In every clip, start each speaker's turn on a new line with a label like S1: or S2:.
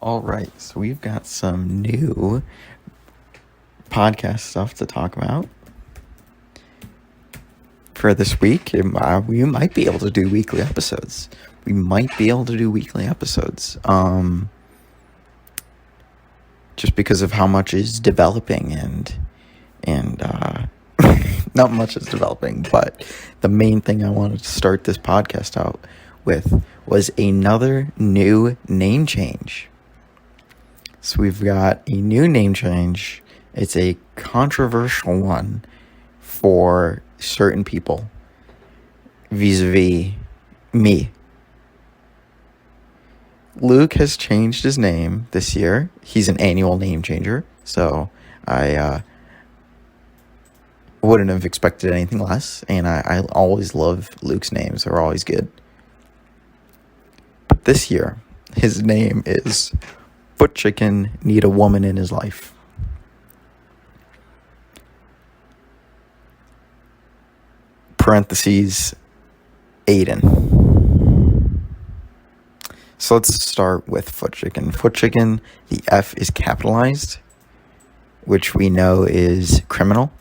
S1: All right, so we've got some new podcast stuff to talk about for this week. We might be able to do weekly episodes. Just because of how much is developing and not much is developing, but the main thing I wanted to start this podcast out with was another new name change. So we've got a new name change. It's a controversial one for certain people vis-a-vis me. Luke has changed his name this year. He's an annual name changer, so I wouldn't have expected anything less, and I always love Luke's names. They're always good. But this year, his name is Footchiken Need a Woman in His Life. Parentheses, Aidan. So let's start with Footchiken. Footchiken, the F is capitalized, which we know is criminal.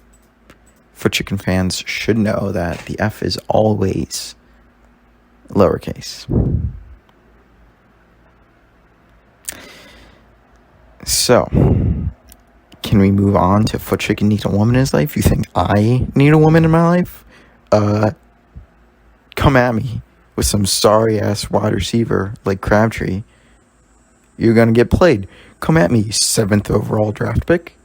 S1: Footchiken fans should know that the F is always lowercase. So, can we move on to Footchiken Need a Woman in His Life? You think I need a woman in my life? Come at me with some sorry-ass wide receiver like Crabtree. You're going to get played. Come at me, 7th overall draft pick.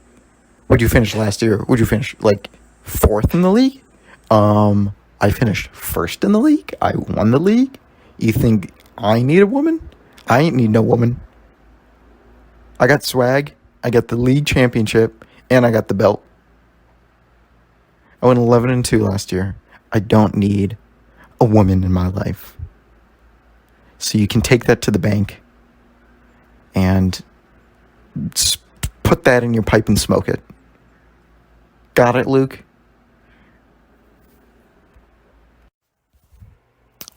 S1: What'd you finish last year? Would you finish, 4th in the league? I finished 1st in the league. I won the league. You think I need a woman? I ain't need no woman. I got swag, I got the league championship, and I got the belt. I went 11-2 last year. I don't need a woman in my life. So you can take that to the bank and put that in your pipe and smoke it. Got it, Luke?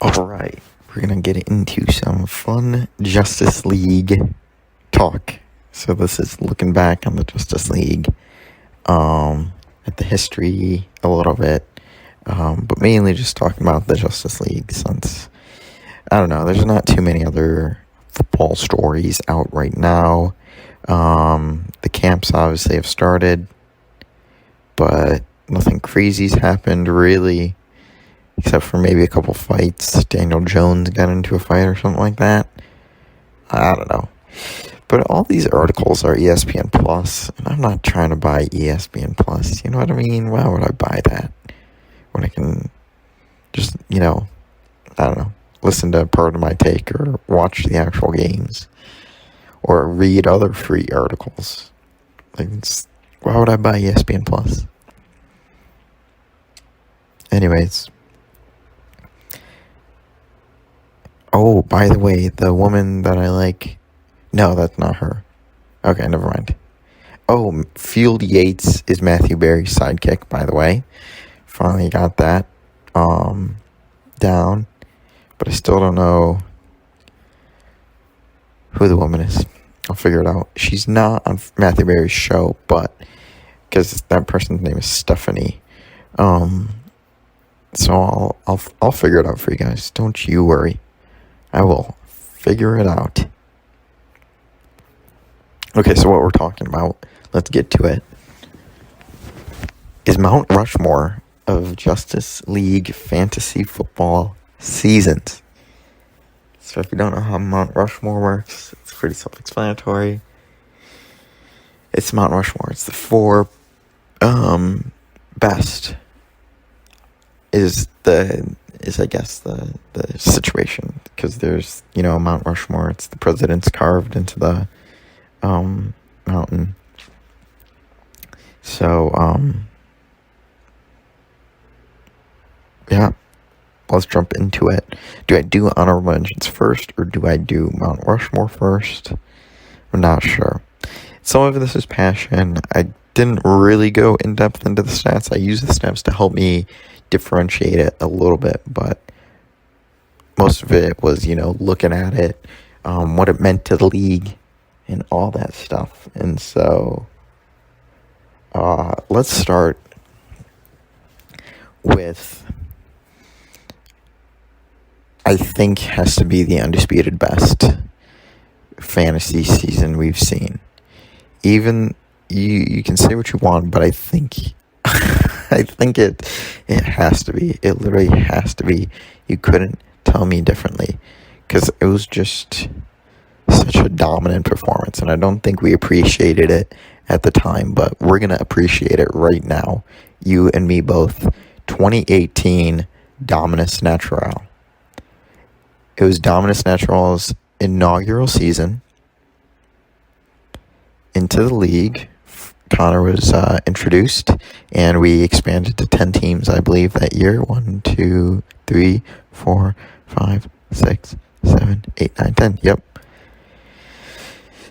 S1: All right, we're going to get into some fun Justice League talk. So this is looking back on the Justice League, at the history a little bit, but mainly just talking about the Justice League since, I don't know, there's not too many other football stories out right now. The camps obviously have started, but nothing crazy's happened really, except for maybe a couple fights. Daniel Jones got into a fight or something like that. I don't know. But all these articles are ESPN Plus, and I'm not trying to buy ESPN Plus. You know what I mean? Why would I buy that when I can just, I don't know, listen to part of my take or watch the actual games or read other free articles? Why would I buy ESPN Plus? Anyways. Oh, by the way, the woman that I like... No, that's not her. Okay, never mind. Oh, Field Yates is Matthew Berry's sidekick, by the way. Finally got that down. But I still don't know who the woman is. I'll figure it out. She's not on Matthew Berry's show, but... because that person's name is Stephanie. So I'll figure it out for you guys. Don't you worry. I will figure it out. Okay, so what we're talking about, let's get to it, is Mount Rushmore of Justice League fantasy football seasons. So if you don't know how Mount Rushmore works, it's pretty self-explanatory. It's Mount Rushmore. It's the 4 best is I guess the situation, because there's, Mount Rushmore. It's the presidents carved into the mountain. So, yeah, let's jump into it. Do I do honorable mentions first, or do I do Mount Rushmore first? I'm not sure. Some of this is passion. I didn't really go in depth into the stats. I use the stats to help me differentiate it a little bit, but most of it was, looking at it, what it meant to the league, and all that stuff. And so let's start with, I think, has to be the undisputed best fantasy season we've seen. Even you can say what you want, but I think I think it has to be. It literally has to be. You couldn't tell me differently, because it was just such a dominant performance, and I don't think we appreciated it at the time, but we're gonna appreciate it right now. You and me both. 2018 Dominus Natural. It was Dominus Natural's inaugural season into the league. Connor was introduced, and we expanded to 10 teams, I believe, that year. 1, 2, 3, 4, 5, 6, 7, 8, 9, 10. Yep.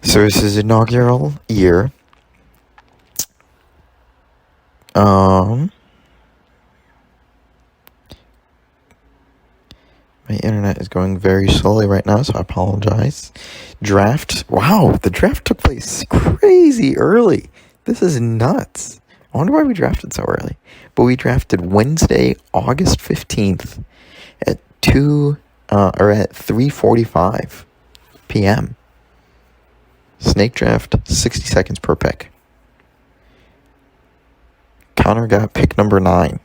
S1: So this is inaugural year. My internet is going very slowly right now, so I apologize. Draft. Wow, the draft took place crazy early. This is nuts. I wonder why we drafted so early. But we drafted Wednesday, August 15th at 3:45 p.m. Snake draft, 60 seconds per pick. Connor got pick number 9.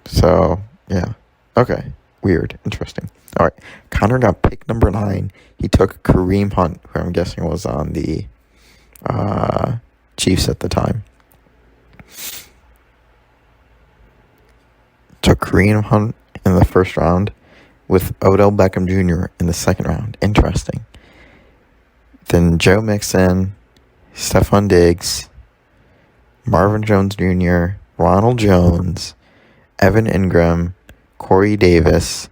S1: So, yeah. Okay. Weird. Interesting. All right. Connor got pick number 9. He took Kareem Hunt, who I'm guessing was on the Chiefs at the time. Took Kareem Hunt in the first round with Odell Beckham Jr. in the second round. Interesting. Then Joe Mixon, Stephon Diggs, Marvin Jones Jr., Ronald Jones, Evan Ingram, Corey Davis,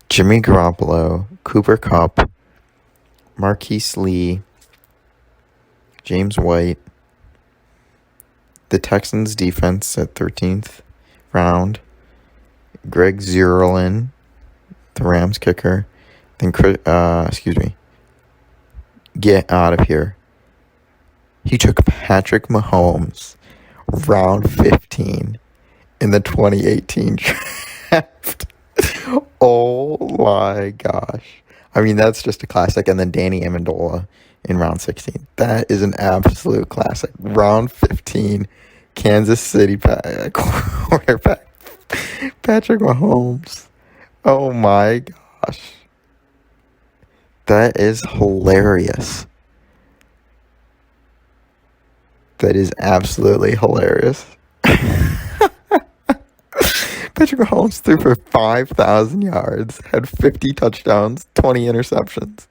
S1: Jimmy Garoppolo, Cooper Kupp, Marquise Lee, James White, the Texans defense at 13th round, Greg Zuerlein, the Rams kicker, then get out of here. He took Patrick Mahomes, round 15 in the 2018 draft. Oh my gosh. I mean, that's just a classic. And then Danny Amendola in round 16. That is an absolute classic. Round 15, Kansas City quarterback Patrick Mahomes. Oh my gosh. That is hilarious. That is absolutely hilarious. Patrick Mahomes threw for 5,000 yards, had 50 touchdowns, 20 interceptions.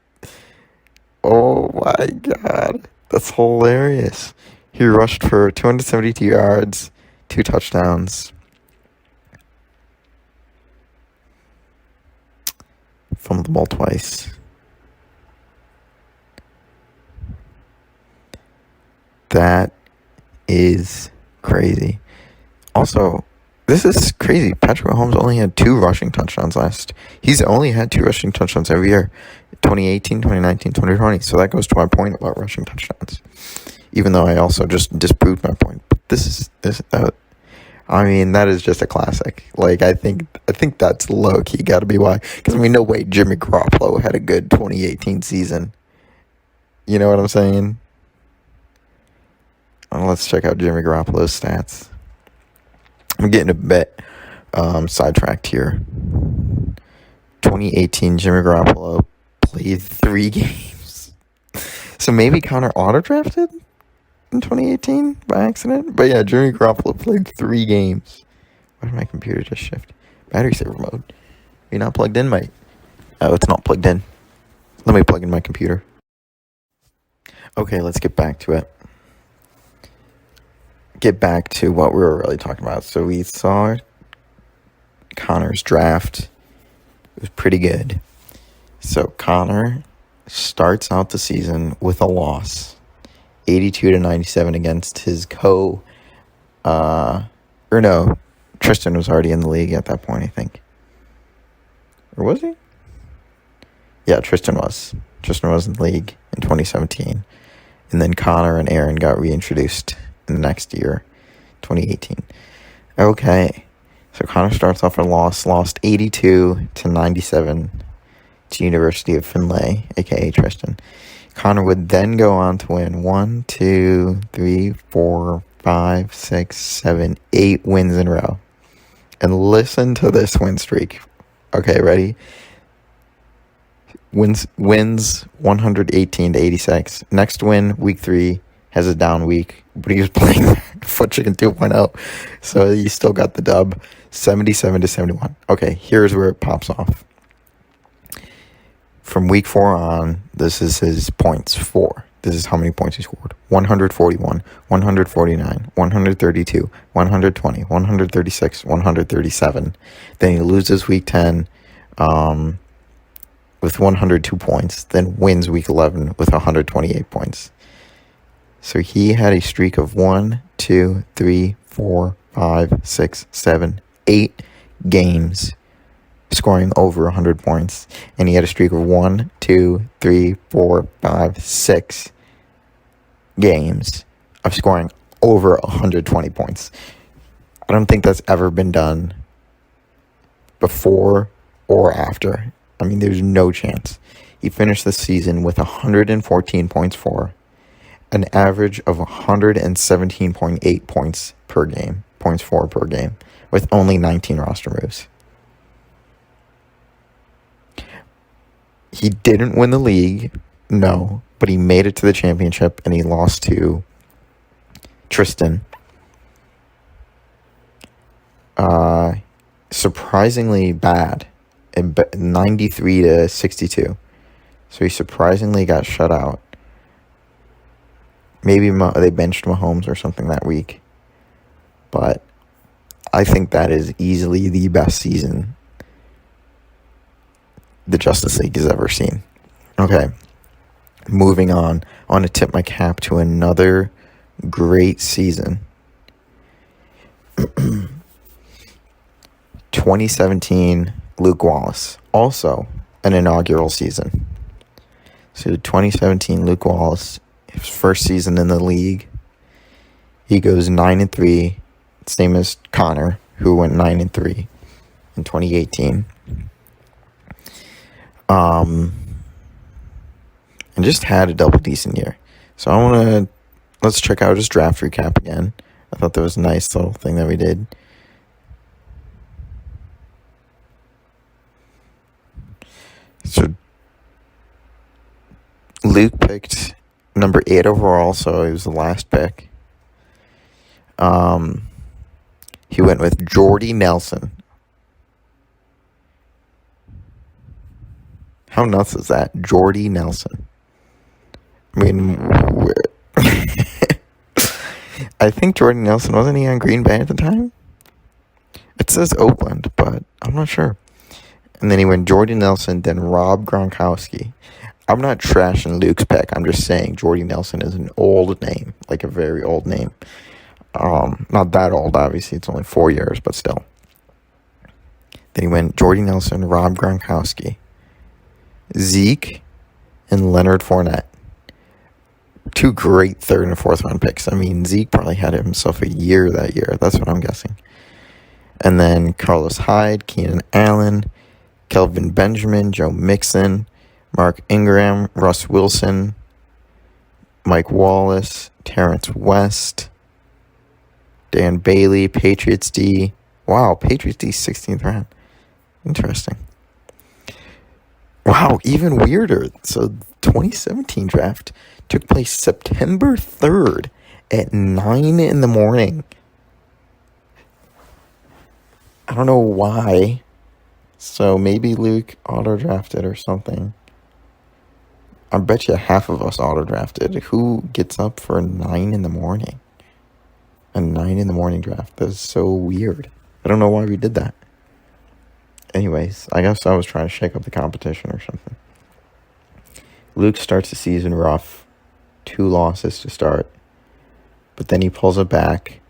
S1: Oh my God. That's hilarious. He rushed for 272 yards, 2 touchdowns. Fumbled the ball twice. That is crazy. Also, this is crazy. Patrick Mahomes only had 2 rushing touchdowns last. He's only had 2 rushing touchdowns every year. 2018, 2019, 2020. So that goes to my point about rushing touchdowns. Even though I also just disproved my point. But I mean, that is just a classic. Like, I think that's low-key got to be why. Because, I mean, no way Jimmy Garoppolo had a good 2018 season. You know what I'm saying? Let's check out Jimmy Garoppolo's stats. I'm getting a bit sidetracked here. 2018, Jimmy Garoppolo played 3 games. So maybe Connor auto-drafted in 2018 by accident? But yeah, Jimmy Garoppolo played 3 games. Why did my computer just shift? Battery saver mode. You're not plugged in, mate. Oh, it's not plugged in. Let me plug in my computer. Okay, let's get back to it. Get back to what we were really talking about. So we saw Connor's draft. It was pretty good. So Connor starts out the season with a loss, 82-97 against his Tristan was already in the league at that point, I think. Or was he? Yeah, Tristan was. Tristan was in the league in 2017. And then Connor and Aaron got reintroduced in the next year, 2018. Okay. So Connor starts off a lost 82-97 to University of Finlay, aka Tristan. Connor would then go on to win 1, 2, 3, 4, 5, 6, 7, 8 wins in a row. And listen to this win streak. Okay, ready? Wins 118-86. Next win, week 3, has a down week, but he was playing footchiken 2.0, so he still got the dub, 77-71. Okay, here's where it pops off. From week 4 on, this is his points for. This is how many points he scored. 141, 149, 132, 120, 136, 137. Then he loses week 10 with 102 points, then wins week 11 with 128 points. So he had a streak of 1, 2, 3, 4, 5, 6, 7, 8 games scoring over 100 points. And he had a streak of 1, 2, 3, 4, 5, 6 games of scoring over 120 points. I don't think that's ever been done before or after. I mean, there's no chance. He finished the season with 114 points for, an average of 117.8 points per game, points for per game, with only 19 roster moves. He didn't win the league, no, but he made it to the championship, and he lost to Tristan. Surprisingly bad, 93-62. So he surprisingly got shut out. Maybe they benched Mahomes or something that week. But I think that is easily the best season the Justice League has ever seen. Okay, moving on. I want to tip my cap to another great season. 2017, Luke Wallace. Also an inaugural season. So 2017, Luke Wallace, his first season in the league. He goes 9-3, same as Connor, who went 9-3 in 2018. And just had a double decent year. So let's check out his draft recap again. I thought that was a nice little thing that we did. So Luke picked number 8 overall, so he was the last pick. He went with Jordy Nelson. How nuts is that? Jordy Nelson. I mean, I think Jordy Nelson, wasn't he on Green Bay at the time? It says Oakland, but I'm not sure. And then he went Jordy Nelson, then Rob Gronkowski. I'm not trashing Luke's pick. I'm just saying Jordy Nelson is an old name, like a very old name. Not that old, obviously. It's only 4 years, but still. Then he went Jordy Nelson, Rob Gronkowski, Zeke, and Leonard Fournette. 2 great 3rd and 4th round picks. I mean, Zeke probably had himself a year that year. That's what I'm guessing. And then Carlos Hyde, Keenan Allen, Kelvin Benjamin, Joe Mixon, Mark Ingram, Russ Wilson, Mike Wallace, Terrence West, Dan Bailey, Patriots D. Wow, Patriots D, 16th round. Interesting. Wow, even weirder. So 2017 draft took place September 3rd at 9 in the morning. I don't know why. So maybe Luke auto-drafted or something. I bet you half of us auto-drafted. Who gets up for 9 in the morning? A 9 in the morning draft. That is so weird. I don't know why we did that. Anyways, I guess I was trying to shake up the competition or something. Luke starts the season rough. 2 losses to start. But then he pulls it back.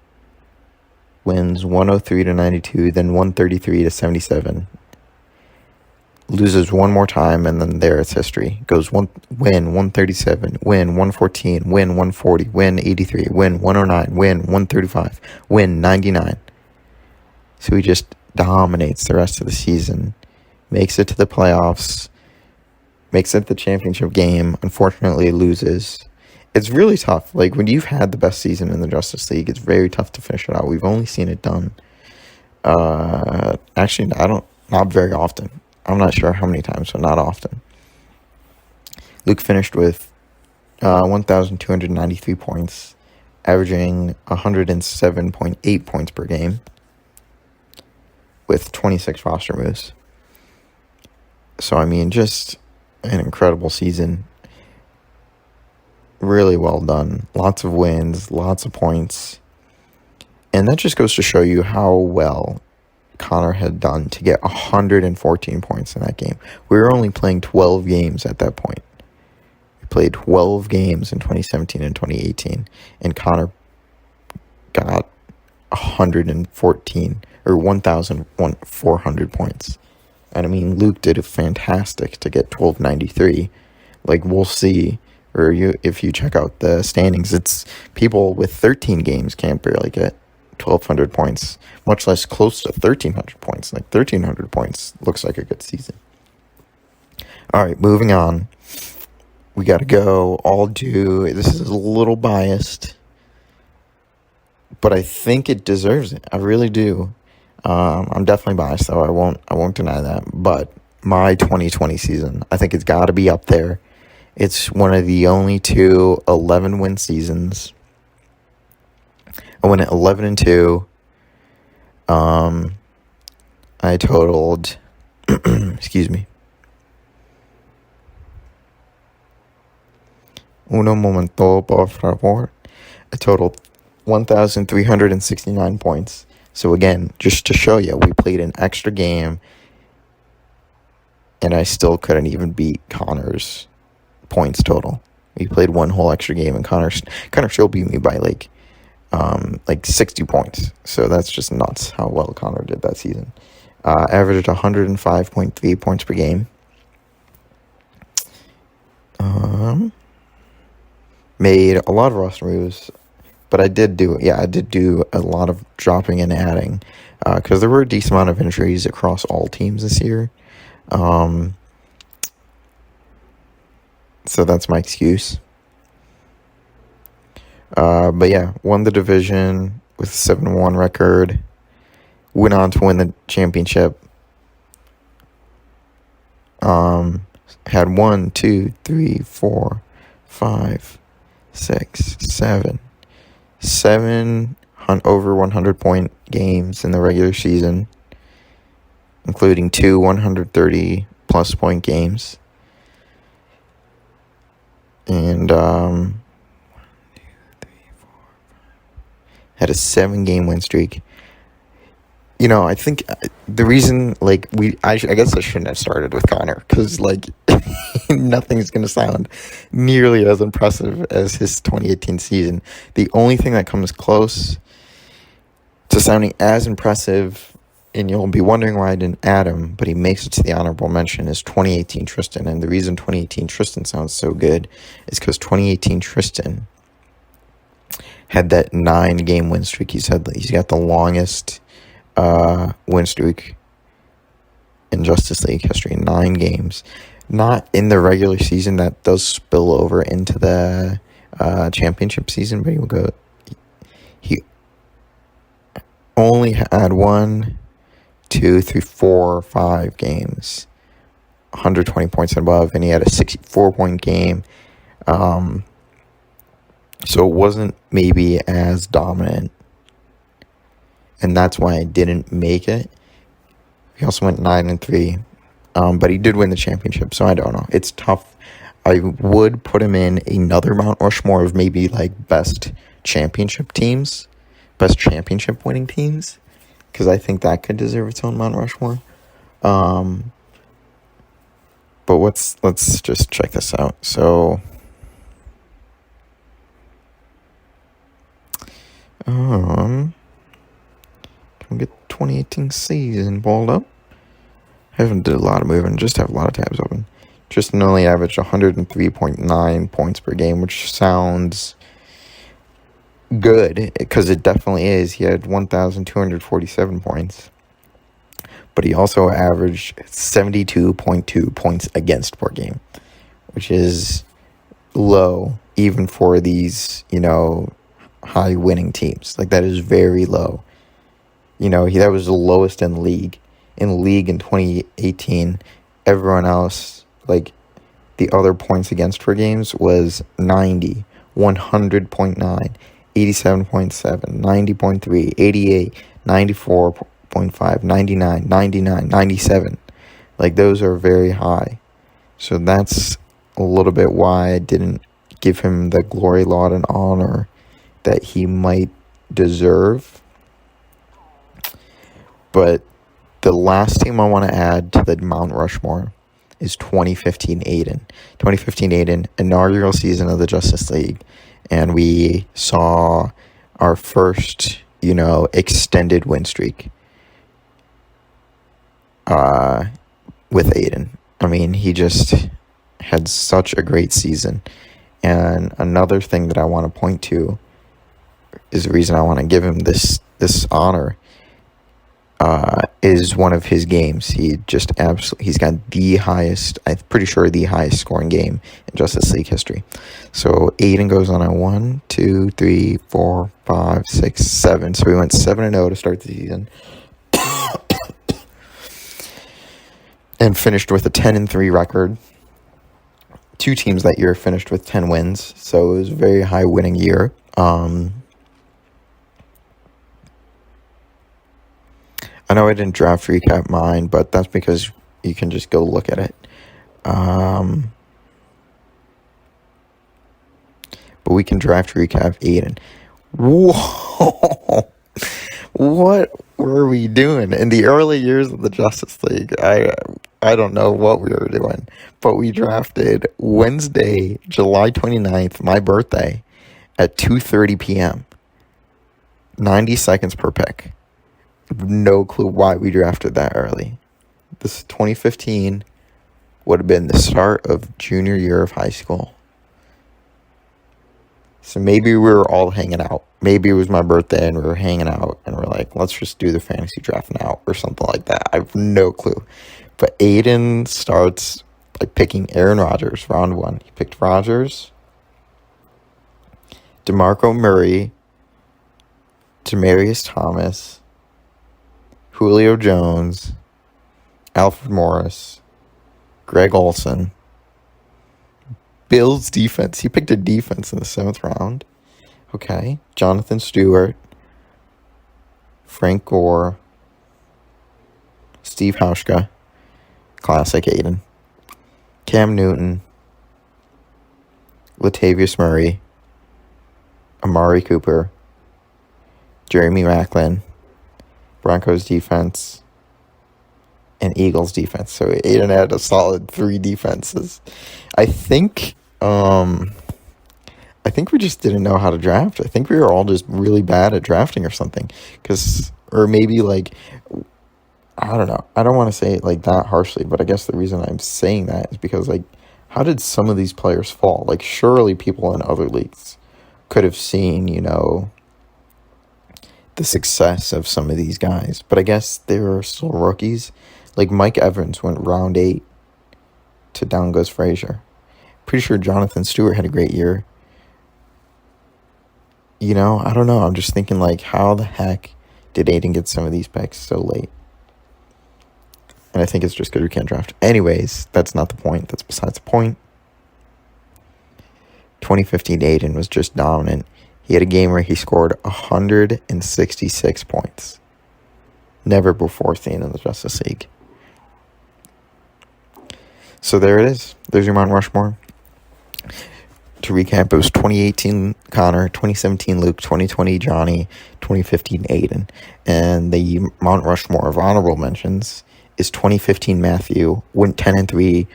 S1: Wins 103-92, then 133-77. loses one more time, and then there it's history. Goes win 137, win 114, win 140, win 83, win 109, win 135, win 99. So he just dominates the rest of the season, makes it to the playoffs, makes it the championship game, unfortunately loses. It's really tough. Like, when you've had the best season in the Justice League, it's very tough to finish it out. We've only seen it done. Actually, not very often. I'm not sure how many times, but not often. Luke finished with 1,293 points, averaging 107.8 points per game, with 26 roster moves. So, I mean, just an incredible season. Really well done. Lots of wins, lots of points. And that just goes to show you how well Connor had done to get 114 points in that game. We were only playing 12 games at that point. We played 12 games in 2017 and 2018, and Connor got 114 or 1,400 points. And I mean, Luke did a fantastic to get 1293. Like, we'll see, or if you check out the standings, it's people with 13 games can't barely get 1,200 points, much less close to 1,300 points. Like, 1,300 points looks like a good season. All right, moving on. We got to go this is a little biased, but I think it deserves it. I really do. I'm definitely biased, though. I won't deny that. But my 2020 season, I think it's got to be up there. It's one of the only two 11-win seasons. I went at 11-2. I totaled, excuse me. Uno momento, por favor. I totaled 1,369 points. So again, just to show you, we played an extra game, and I still couldn't even beat Connor's points total. We played one whole extra game, and Connor still beat me by like 60 points. So that's just nuts how well Connor did that season. Averaged 105.3 points per game. Made a lot of roster moves, but I did do a lot of dropping and adding, because there were a decent amount of injuries across all teams this year. So that's my excuse. But yeah, won the division with a 7-1 record. Went on to win the championship. Had 1, 2, 3, 4, 5, 6, 7 over 100 point games in the regular season, including 2 130 plus point games. And had a 7-game win streak. You know, I think the reason, like, I guess I shouldn't have started with Connor, because, like, nothing's going to sound nearly as impressive as his 2018 season. The only thing that comes close to sounding as impressive, and you'll be wondering why I didn't add him, but he makes it to the honorable mention, is 2018 Tristan. And the reason 2018 Tristan sounds so good is because 2018 Tristan had that 9-game win streak. He's got the longest win streak in Justice League history, 9 games. Not in the regular season, that does spill over into the championship season, but he only had 1, 2, 3, 4, 5 games 120 points and above, and he had a 64-point game. So it wasn't maybe as dominant, and that's why I didn't make it. He also went 9-3, but he did win the championship, so I don't know. It's tough. I would put him in another Mount Rushmore of maybe like best championship winning teams, because I think that could deserve its own Mount Rushmore. But let's just check this out. So, can we get 2018 season balled up? I haven't did a lot of moving, just have a lot of tabs open. Tristan only averaged 103.9 points per game, which sounds good, because it definitely is. He had 1,247 points. But he also averaged 72.2 points against per game, which is low even for these, high winning teams. Like, that is very low. That was the lowest in the league. In the league in 2018, everyone else, like, the other points against per games was 90, 100.9, 87.7, 90.3, 88, 94.5, 99, 99, 97. Like, those are very high. So that's a little bit why I didn't give him the glory, laud, and honor that he might deserve. But the last team I want to add to the Mount Rushmore is 2015 Aidan. 2015 Aidan, inaugural season of the Justice League. And we saw our first, extended win streak with Aidan. I mean, he just had such a great season. And another thing that I want to point to is the reason I want to give him this honor is one of his games. He just absolutely, he's got the highest, I'm pretty sure the highest scoring game in Justice League history. So Aidan goes on a 1, 2, 3, 4, 5, 6, 7. So we went 7-0 to start the season. And finished with a 10-3 record. Two teams that year finished with 10 wins. So it was a very high winning year. I know I didn't draft recap mine, but that's because you can just go look at it. But we can draft recap Aidan. Whoa! What were we doing in the early years of the Justice League? I don't know what we were doing, but we drafted Wednesday, July 29th, my birthday, at 2:30 p.m. 90 seconds per pick. No clue why we drafted that early. This 2015 would have been the start of junior year of high school. So maybe we were all hanging out. Maybe it was my birthday and we were hanging out and we're like, let's just do the fantasy draft now or something like that. I have no clue. But Aidan starts by picking Aaron Rodgers, round 1. He picked Rodgers, DeMarco Murray, Demaryius Thomas, Julio Jones, Alfred Morris, Greg Olsen, Bills defense. He picked a defense in the 7th round. Okay. Jonathan Stewart, Frank Gore, Steve Hauschka, classic Aidan, Cam Newton, Latavius Murray, Amari Cooper, Jeremy Maclin, Broncos defense, and Eagles defense. So Aidan had a solid 3 defenses. I think we just didn't know how to draft. I think we were all just really bad at drafting or something. Or maybe like, I don't know. I don't want to say it like that harshly, but I guess the reason I'm saying that is because, like, how did some of these players fall? Like, surely people in other leagues could have seen, the success of some of these guys. But I guess they were still rookies. Like, Mike Evans went round 8 to down goes Frazier. Pretty sure Jonathan Stewart had a great year. I don't know. I'm just thinking, like, how the heck did Aidan get some of these picks so late? And I think it's just because we can't draft. Anyways, that's not the point. That's besides the point. 2015 Aidan was just dominant. He had a game where he scored 166 points. Never before seen in the Justice League. So there it is. There's your Mount Rushmore. To recap, it was 2018 Connor, 2017 Luke, 2020 Johnny, 2015 Aidan. And the Mount Rushmore of honorable mentions is 2015 Matthew, went 10-3,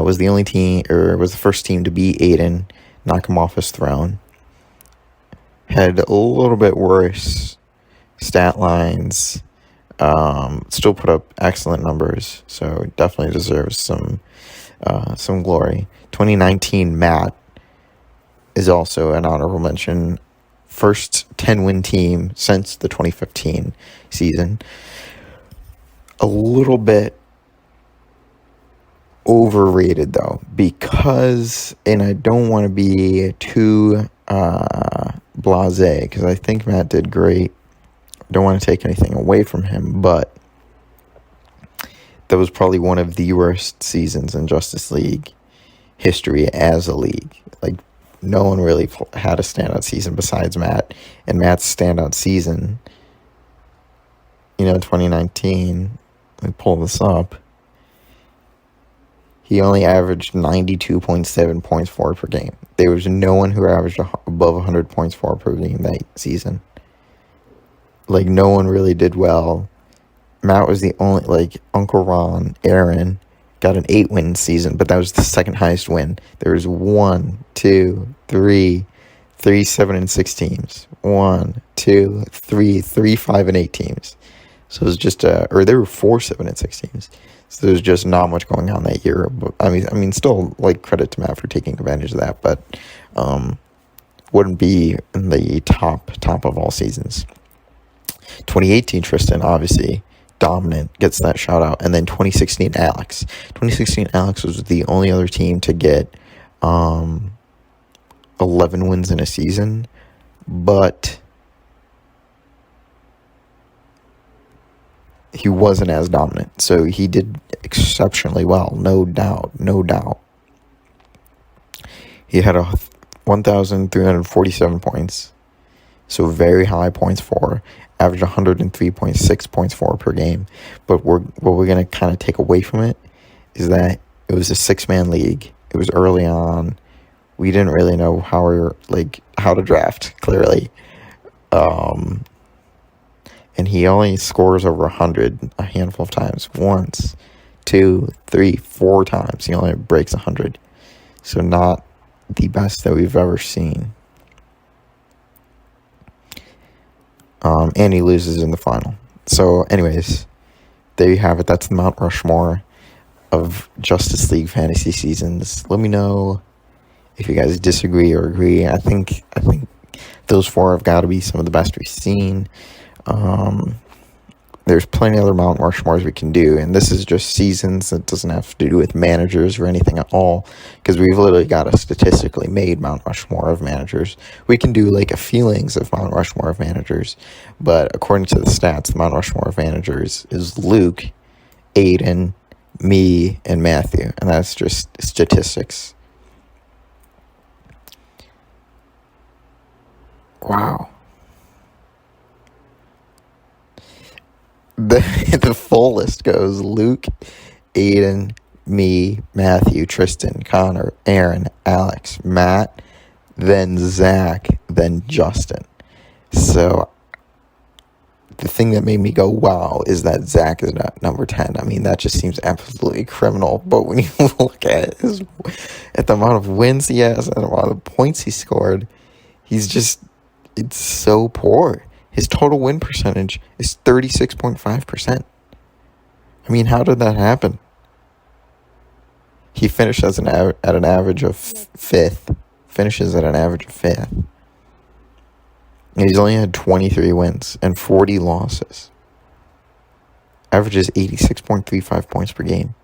S1: was the only team, or was the first team to beat Aidan, knock him off his throne. Had a little bit worse stat lines, Still put up excellent numbers, so definitely deserves some glory. 2019 Matt is also an honorable mention. First 10-win team since the 2015 season. A little bit overrated though, because, and I don't want to be too blasé, because I think Matt did great. Don't want to take anything away from him, but that was probably one of the worst seasons in Justice League history as a league. Like, no one really had a standout season besides Matt, and Matt's standout season, 2019, let me pull this up, he only averaged 92.7 points for per game. There was no one who averaged above 100 points for per game that season. Like, no one really did well. Matt was the only, like, Uncle Ron, Aaron, got an 8-win season, but that was the second highest win. There was 1, 2, 3, 7, and 6 teams. 1, 2, 3, 5, and 8 teams. So it was just, or there were 4, 7, and 6 teams. So there was just not much going on that year. But I mean, still, like, credit to Matt for taking advantage of that, but wouldn't be in the top of all seasons. 2018 Tristan, obviously dominant, gets that shout out. And then 2016 Alex. 2016 Alex was the only other team to get 11 wins in a season, but he wasn't as dominant. So he did exceptionally well, no doubt. He had 1,347 points, so very high points for, averaged 103.6 points for per game. But what we're going to kind of take away from it is that it was a 6-man league. It was early on. We didn't really know how to draft, clearly. And he only scores over 100 a handful of times. Once, 2, 3, 4 times. He only breaks 100. So not the best that we've ever seen. And he loses in the final. So anyways, there you have it. That's the Mount Rushmore of Justice League fantasy seasons. Let me know if you guys disagree or agree. I think those 4 have got to be some of the best we've seen. There's plenty of other Mount Rushmores we can do, and this is just seasons. It doesn't have to do with managers or anything at all, because we've literally got a statistically made Mount Rushmore of managers. We can do like a feelings of Mount Rushmore of managers, but according to the stats, the Mount Rushmore of managers is Luke, Aidan, me, and Matthew, and that's just statistics. Wow. The full list goes Luke, Aidan, me, Matthew, Tristan, Connor, Aaron, Alex, Matt, then Zach, then Justin. So the thing that made me go wow is that Zach is not number 10. I mean, that just seems absolutely criminal. But when you look at the amount of wins he has and the amount of points he scored, it's so poor. His total win percentage is 36.5%. I mean, how did that happen? He finished at an average of 5th. Finishes at an average of 5th. And he's only had 23 wins and 40 losses. Averages 86.35 points per game.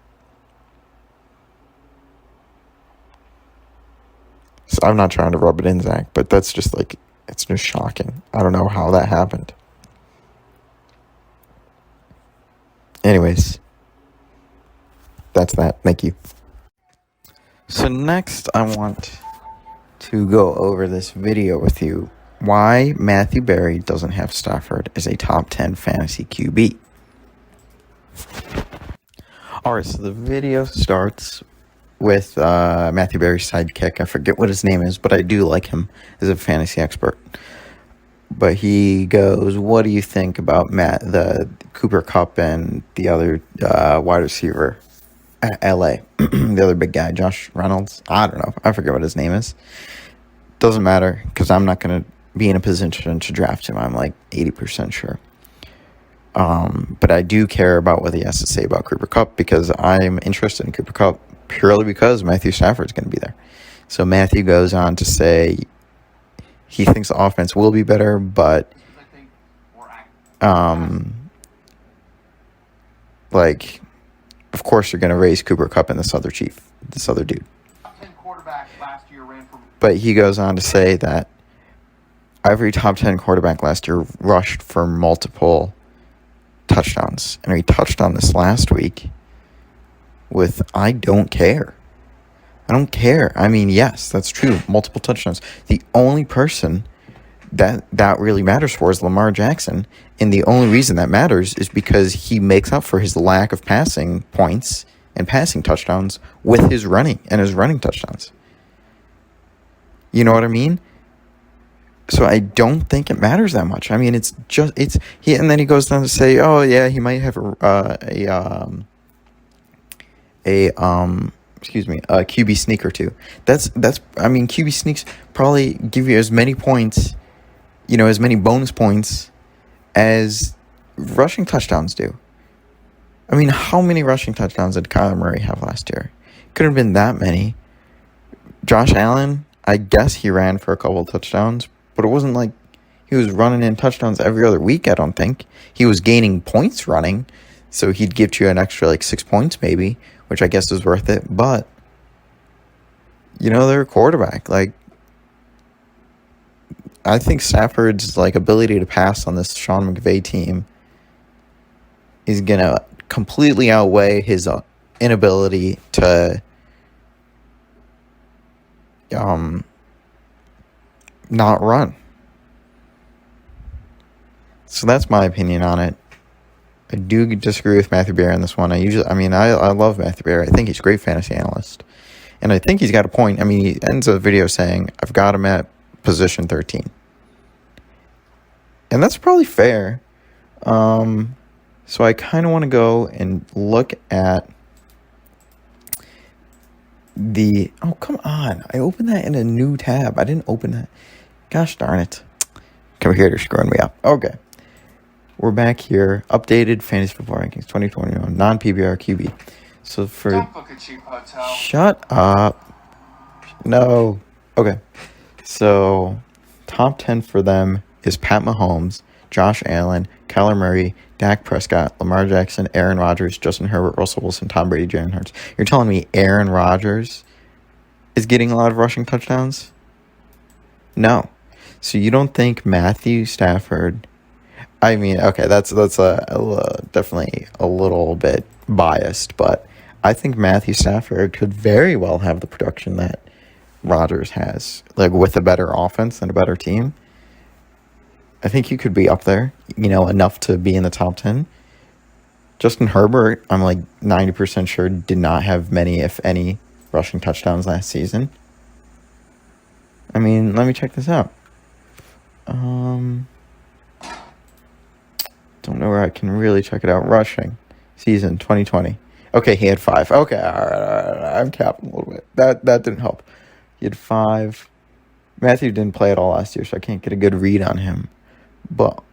S1: So I'm not trying to rub it in, Zach, but that's just it's just shocking. I don't know how that happened. Anyways, that's that. Thank you. So next, I want to go over this video with you. Why Matthew Berry doesn't have Stafford as a top 10 fantasy QB. Alright, so the video starts with Matthew Berry's sidekick. I forget what his name is, but I do like him as a fantasy expert. But he goes, what do you think about the Cooper Kupp and the other wide receiver at LA? The other big guy, Josh Reynolds? I don't know. I forget what his name is. Doesn't matter, because I'm not going to be in a position to draft him. I'm 80% sure. But I do care about what he has to say about Cooper Kupp because I'm interested in Cooper Kupp purely because Matthew Stafford's going to be there. So Matthew goes on to say he thinks the offense will be better, but of course you're going to raise Cooper Kupp and this other dude. But he goes on to say that every top 10 quarterback last year rushed for multiple touchdowns. And he touched on this last week with, I don't care. I don't care. I mean, yes, that's true. Multiple touchdowns. The only person that really matters for is Lamar Jackson. And the only reason that matters is because he makes up for his lack of passing points and passing touchdowns with his running touchdowns. You know what I mean? So I don't think it matters that much. I mean, and then he goes down to say, oh yeah, he might have a QB sneak or two. QB sneaks probably give you as many points, as many bonus points as rushing touchdowns do. I mean, how many rushing touchdowns did Kyler Murray have last year? Couldn't have been that many. Josh Allen, I guess he ran for a couple of touchdowns, but it wasn't like he was running in touchdowns every other week, I don't think. He was gaining points running, so he'd give you an extra 6 points maybe, which I guess is worth it. But, they're a quarterback. I think Stafford's ability to pass on this Sean McVay team is going to completely outweigh his inability to not run. So that's my opinion on it. I do disagree with Matthew Berry on this one. I love Matthew Berry. I think he's a great fantasy analyst. And I think he's got a point. I mean, he ends the video saying, I've got him at position 13. And that's probably fair. So I kind of want to go and look at oh, come on. I opened that in a new tab. I didn't open that. Gosh darn it. Computer screwing me up. Okay. We're back here. Updated Fantasy Football Rankings 2021. Non-PBR QB. So for... Don't book a cheap hotel. Shut up. No. Okay. So, top 10 for them is Pat Mahomes, Josh Allen, Kyler Murray, Dak Prescott, Lamar Jackson, Aaron Rodgers, Justin Herbert, Russell Wilson, Tom Brady, Jalen Hurts. You're telling me Aaron Rodgers is getting a lot of rushing touchdowns? No. So you don't think Matthew Stafford... I mean, okay, that's definitely a little bit biased, but I think Matthew Stafford could very well have the production that Rodgers has, with a better offense and a better team. I think he could be up there, enough to be in the top 10. Justin Herbert, I'm 90% sure, did not have many, if any, rushing touchdowns last season. I mean, let me check this out. Don't know where I can really check it out. Rushing season 2020. Okay, he had 5. Okay, all right. I'm capping a little bit. That didn't help. He had 5. Matthew didn't play at all last year, so I can't get a good read on him. But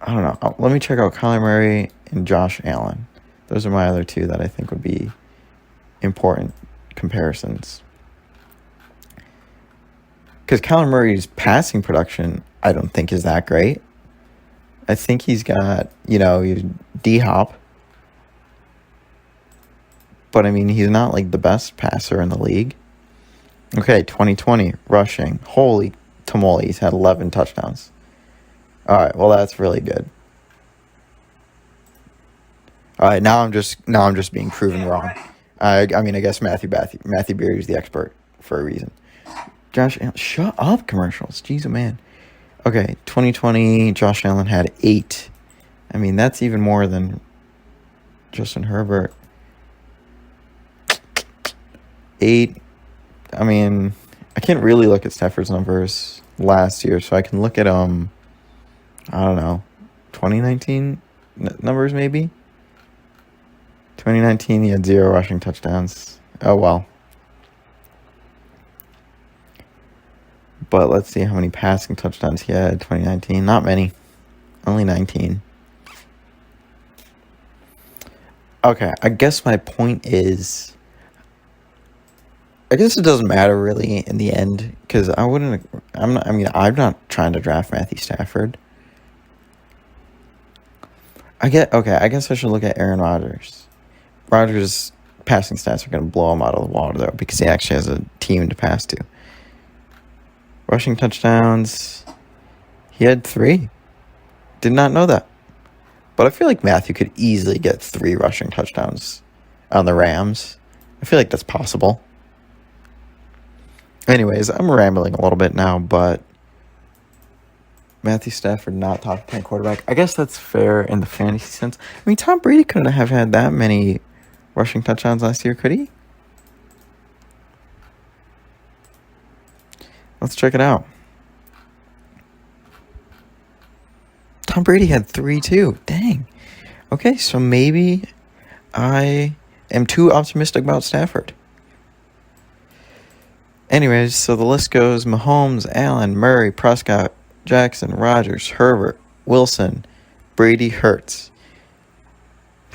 S1: I don't know. Let me check out Kyler Murray and Josh Allen. Those are my other two that I think would be important comparisons. Because Kyler Murray's passing production, I don't think is that great. I think he's got, D-Hop. But, I mean, he's not, the best passer in the league. Okay, 2020, rushing. Holy tamale, he's had 11 touchdowns. All right, well, that's really good. All right, now I'm just being proven wrong. I guess Matthew Berry is the expert for a reason. Josh Allen, shut up, commercials. Jeez, oh man. Okay, 2020, Josh Allen had 8. I mean, that's even more than Justin Herbert. 8. I mean, I can't really look at Stafford's numbers last year, so I can look at, I don't know, 2019 numbers maybe? 2019, he had 0 rushing touchdowns. Oh, well. But let's see how many passing touchdowns he had in 2019. Not many. Only 19. Okay, I guess my point is, I guess it doesn't matter really in the end, because I'm not trying to draft Matthew Stafford. I guess I should look at Aaron Rodgers. Rodgers' passing stats are going to blow him out of the water, though, because he actually has a team to pass to. Rushing touchdowns, he had 3. Did not know that. But I feel like Matthew could easily get 3 rushing touchdowns on the Rams. I feel like that's possible. Anyways, I'm rambling a little bit now, but Matthew Stafford, not top 10 quarterback. I guess that's fair in the fantasy sense. I mean, Tom Brady couldn't have had that many rushing touchdowns last year, could he? Let's check it out. Tom Brady had 3 too. Dang. Okay, so maybe I am too optimistic about Stafford. Anyways, so the list goes Mahomes, Allen, Murray, Prescott, Jackson, Rodgers, Herbert, Wilson, Brady, Hurts.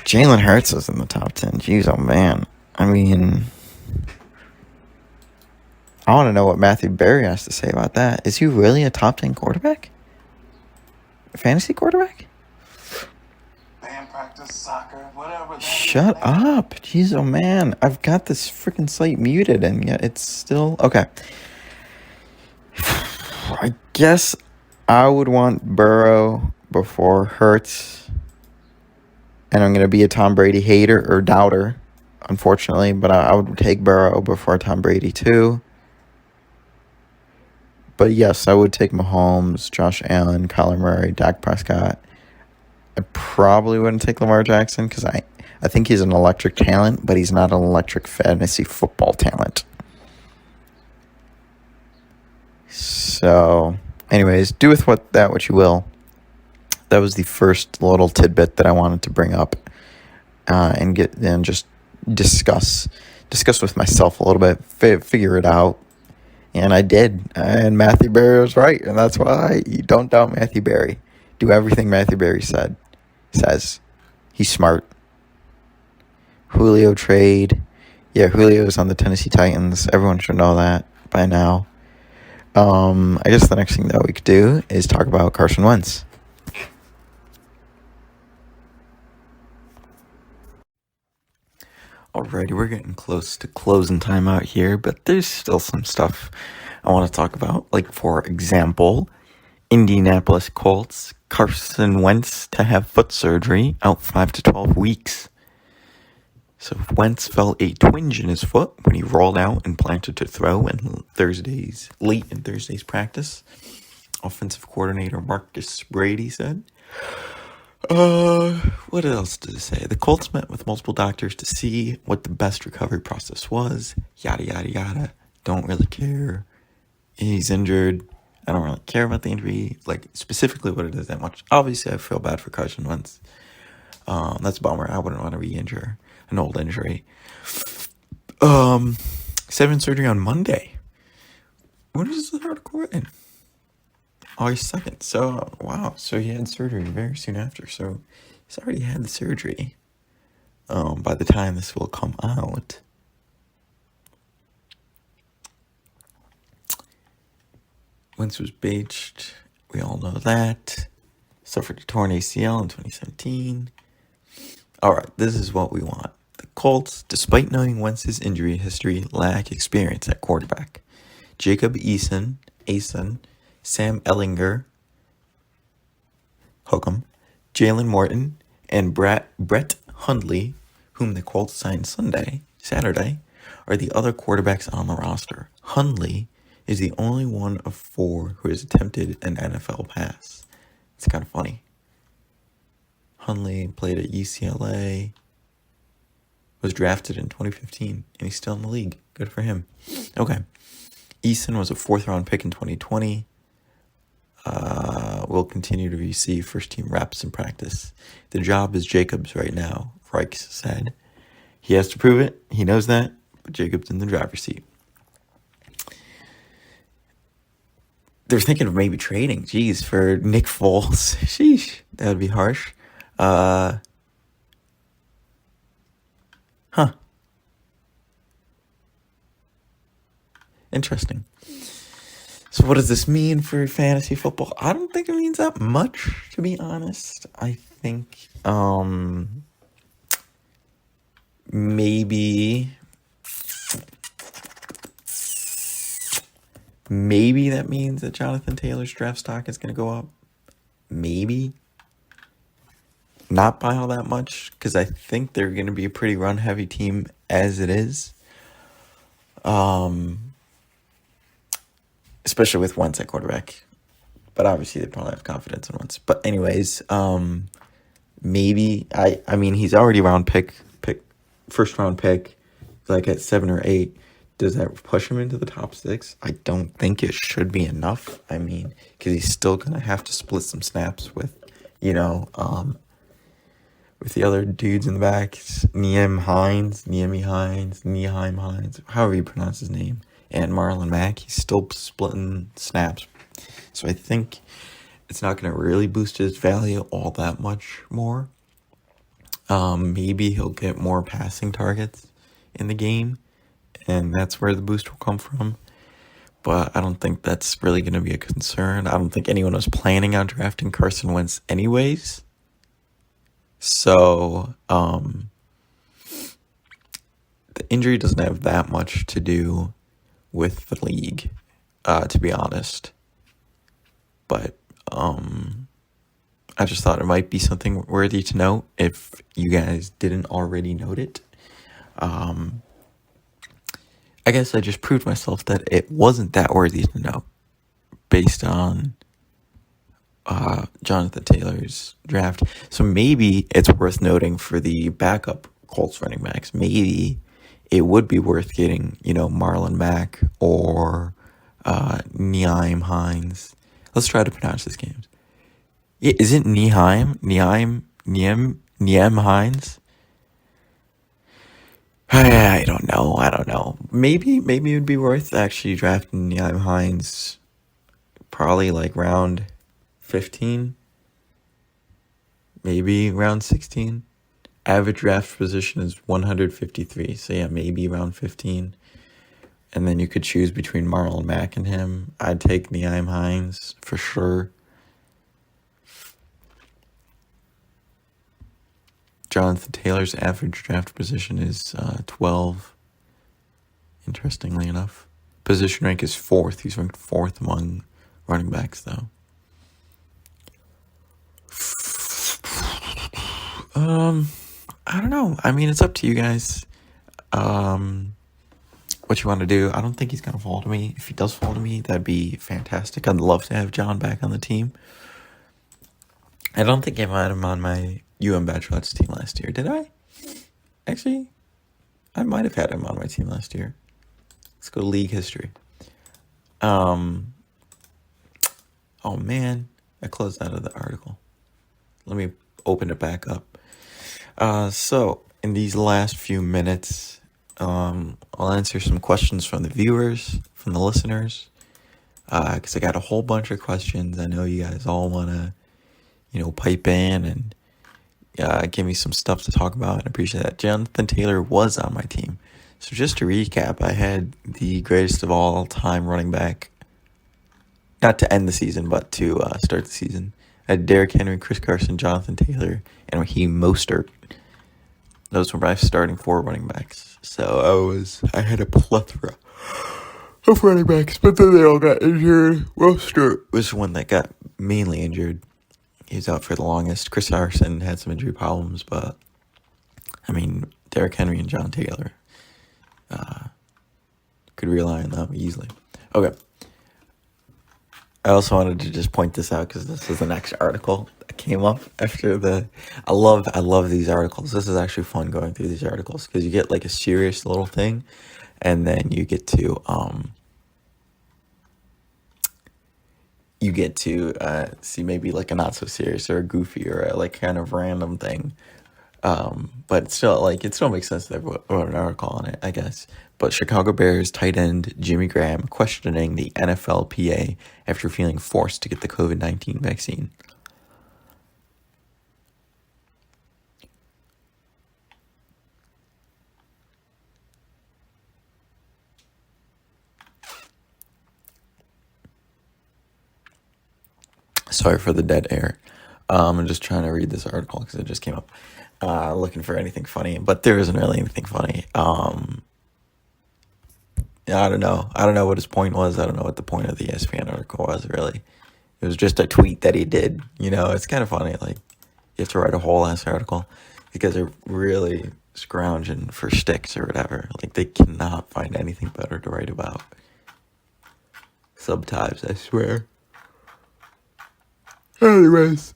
S1: Jalen Hurts is in the top 10. Jeez, oh man. I mean, I want to know what Matthew Berry has to say about that. Is he really a top 10 quarterback? A fantasy quarterback?
S2: Band practice, soccer, whatever.
S1: Shut up. Jeez, oh man. I've got this freaking site muted and yet it's still... Okay. I guess I would want Burrow before Hurts. And I'm going to be a Tom Brady hater or doubter, unfortunately. But I would take Burrow before Tom Brady too. But yes, I would take Mahomes, Josh Allen, Kyler Murray, Dak Prescott. I probably wouldn't take Lamar Jackson because I think he's an electric talent, but he's not an electric fantasy football talent. So, anyways, do with what you will. That was the first little tidbit that I wanted to bring up and just discuss with myself a little bit, figure it out. And I did. And Matthew Berry was right. And that's why you don't doubt Matthew Berry. Do everything Matthew Berry says. He's smart. Julio trade. Yeah, Julio's on the Tennessee Titans. Everyone should know that by now. I guess the next thing that we could do is talk about Carson Wentz. Alrighty, we're getting close to closing time out here, but there's still some stuff I want to talk about. Like, for example, Indianapolis Colts, Carson Wentz to have foot surgery, out 5 to 12 weeks. So Wentz felt a twinge in his foot when he rolled out and planted to throw late in Thursday's practice. Offensive coordinator Marcus Brady said. What else did it say? The Colts met with multiple doctors to see what the best recovery process was. Yada, yada, yada. Don't really care. He's injured. I don't really care about the injury, like specifically what it is that much. Obviously, I feel bad for Carson Wentz. That's a bummer. I wouldn't want to re-injure an old injury. 7 surgery on Monday. When is the article written? August 2nd. So, wow. So he had surgery very soon after. So he's already had the surgery. By the time this will come out. Wentz was benched. We all know that. Suffered a torn ACL in 2017. Alright, this is what we want. The Colts, despite knowing Wentz's injury history, lack experience at quarterback. Jacob Eason, Sam Ellinger, Hookem, Jalen Morton, and Brett Hundley, whom the Colts signed Saturday, are the other quarterbacks on the roster. Hundley is the only one of 4 who has attempted an NFL pass. It's kind of funny. Hundley played at UCLA, was drafted in 2015, and he's still in the league. Good for him. Okay. Eason was a 4th-round pick in 2020. Will continue to receive first-team reps in practice. The job is Jacob's right now, Reichs said. He has to prove it. He knows that, but Jacob's in the driver's seat. They're thinking of maybe trading, for Nick Foles. Sheesh, that would be harsh. Huh. Interesting. So what does this mean for fantasy football? I don't think it means that much, to be honest. I think maybe that means that Jonathan Taylor's draft stock is going to go up. Maybe. Not by all that much, because I think they're going to be a pretty run-heavy team as it is. Especially with Wentz at quarterback. But obviously they probably have confidence in Wentz. But anyways, maybe, I mean, he's already first round pick, like at 7 or 8. Does that push him into the top 6? I don't think it should be enough. I mean, because he's still going to have to split some snaps with, with the other dudes in the back. Nyheim Hines, however you pronounce his name, and Marlon Mack. He's still splitting snaps. So I think it's not going to really boost his value all that much more. Maybe he'll get more passing targets in the game, and that's where the boost will come from. But I don't think that's really going to be a concern. I don't think anyone was planning on drafting Carson Wentz anyways. So, the injury doesn't have that much to do with the league, to be honest. But, I just thought it might be something worthy to note if you guys didn't already note it. I guess I just proved myself that it wasn't that worthy to note based on Jonathan Taylor's draft. So maybe it's worth noting for the backup Colts running backs. Maybe it would be worth getting, Marlon Mack or Nyheim Hines. Let's try to pronounce these games. Is it Nyheim Hines? I don't know. Maybe it would be worth actually drafting Nyheim Hines probably like round 15, maybe round 16. Average draft position is 153, so yeah, maybe round 15. And then you could choose between Marlon Mack and him. I'd take Nyheim Hines for sure. Jonathan Taylor's average draft position is 12. Interestingly enough. Position rank is 4th. He's ranked 4th among running backs, though. I don't know. I mean, it's up to you guys. What you want to do. I don't think he's going to fall to me. If he does fall to me, that'd be fantastic. I'd love to have John back on the team. I don't think I had him on my Bachelotte's team last year. Did I? Actually, I might have had him on my team last year. Let's go to league history. Oh man, I closed out of the article. Let me open it back up. So in these last few minutes, I'll answer some questions from the viewers, from the listeners, because I got a whole bunch of questions. I know you guys all want to, pipe in and give me some stuff to talk about, and appreciate that. Jonathan Taylor was on my team. So just to recap, I had the greatest of all time running back, not to end the season, but to start the season. I had Derrick Henry, Chris Carson, Jonathan Taylor, and Raheem Mostert. Those were my starting 4 running backs. So I had a plethora of running backs, but then they all got injured. Mostert was the one that got mainly injured. He was out for the longest. Chris Carson had some injury problems, but Derrick Henry and John Taylor could rely on them easily. Okay. I also wanted to just point this out because this is the next article that came up after I love these articles. This is actually fun going through these articles because you get like a serious little thing, and then you get to see maybe like a not so serious or a goofy or a like kind of random thing. But still, it still makes sense that I wrote an article on it, I guess. But Chicago Bears tight end Jimmy Graham questioning the NFLPA after feeling forced to get the COVID-19 vaccine. Sorry for the dead air. I'm just trying to read this article because it just came up. Looking for anything funny, but there isn't really anything funny. I don't know. I don't know what his point was. I don't know what the point of the ESPN article was, really. It was just a tweet that he did. It's kind of funny. Like, you have to write a whole ass article because they're really scrounging for sticks or whatever. Like, they cannot find anything better to write about. Sometimes, I swear. Anyways,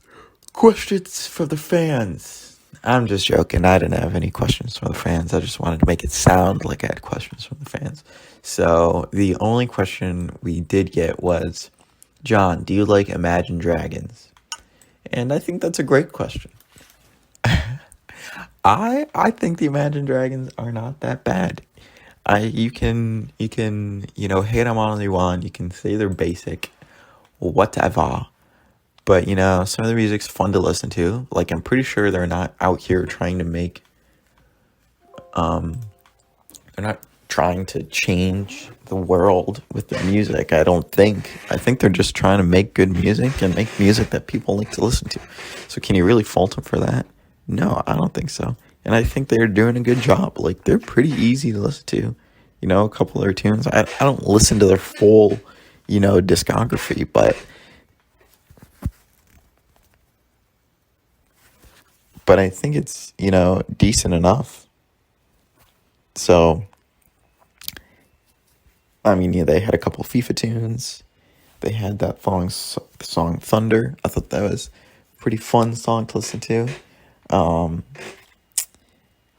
S1: questions for the fans. I'm just joking. I didn't have any questions from the fans. I just wanted to make it sound like I had questions from the fans. So the only question we did get was, John, do you like Imagine Dragons? And I think that's a great question. I think the Imagine Dragons are not that bad. You can hate them all you want. You can say they're basic, whatever. But, some of the music's fun to listen to. Like, I'm pretty sure they're not out here trying to make, they're not trying to change the world with the music, I don't think. I think they're just trying to make good music and make music that people like to listen to. So can you really fault them for that? No, I don't think so. And I think they're doing a good job. Like, they're pretty easy to listen to. A couple of their tunes. I don't listen to their full, discography, but I think it's, decent enough. So, they had a couple FIFA tunes. They had that song Thunder. I thought that was a pretty fun song to listen to.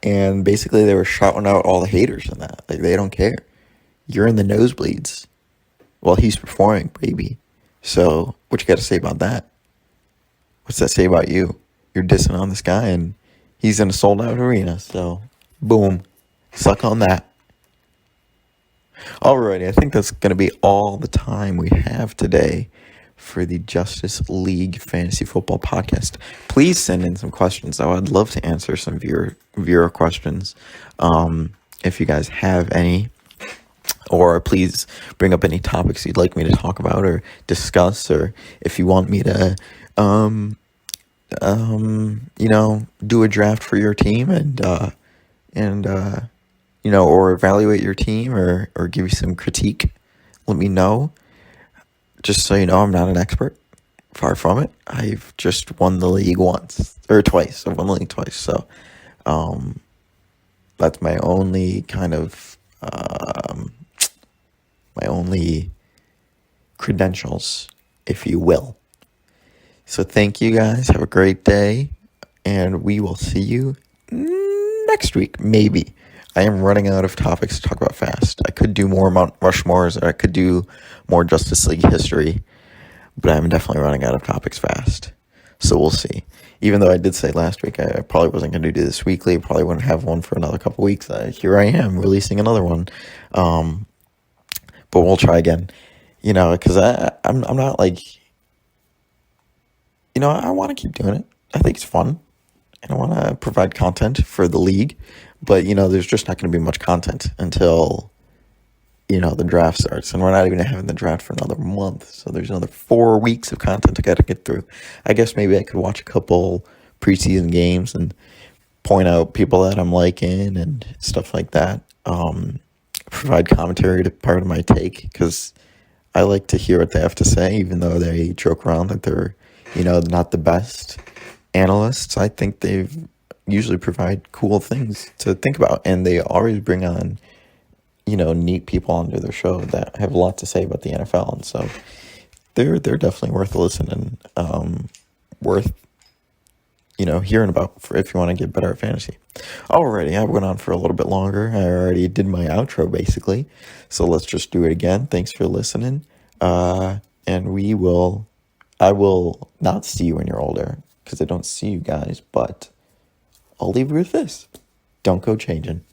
S1: And basically they were shouting out all the haters in that. Like, they don't care. You're in the nosebleeds while he's performing, baby. So, what you got to say about that? What's that say about you? You're dissing on this guy, and he's in a sold-out arena. So, boom. Suck on that. Alrighty, I think that's going to be all the time we have today for the Justice League Fantasy Football Podcast. Please send in some questions, though. I'd love to answer some viewer questions, if you guys have any. Or please bring up any topics you'd like me to talk about or discuss, or if you want me to, do a draft for your team and or evaluate your team or give you some critique, let me know. Just so you know, I'm not an expert. Far from it. I've just won the league twice. I've won the league twice. So, that's my only kind of, my only credentials, if you will. So thank you guys. Have a great day. And we will see you next week, maybe. I am running out of topics to talk about fast. I could do more Mount Rushmores, or I could do more Justice League history, but I'm definitely running out of topics fast. So we'll see. Even though I did say last week I probably wasn't going to do this weekly, I probably wouldn't have one for another couple weeks. Here I am releasing another one. But we'll try again. Because I'm not like, I want to keep doing it. I think it's fun. And I want to provide content for the league. But, there's just not going to be much content until, the draft starts. And we're not even having the draft for another month. So there's another 4 weeks of content I got to get through. I guess maybe I could watch a couple preseason games and point out people that I'm liking and stuff like that. Provide commentary to part of my take, because I like to hear what they have to say, even though they joke around that they're, not the best analysts. I think they usually provide cool things to think about, and they always bring on, neat people onto their show that have a lot to say about the NFL, and so they're definitely worth listening, worth hearing about if you want to get better at fantasy. Alrighty, I went on for a little bit longer. I already did my outro basically, so let's just do it again. Thanks for listening, and I will not see you when you're older, because I don't see you guys, but I'll leave you with this. Don't go changing.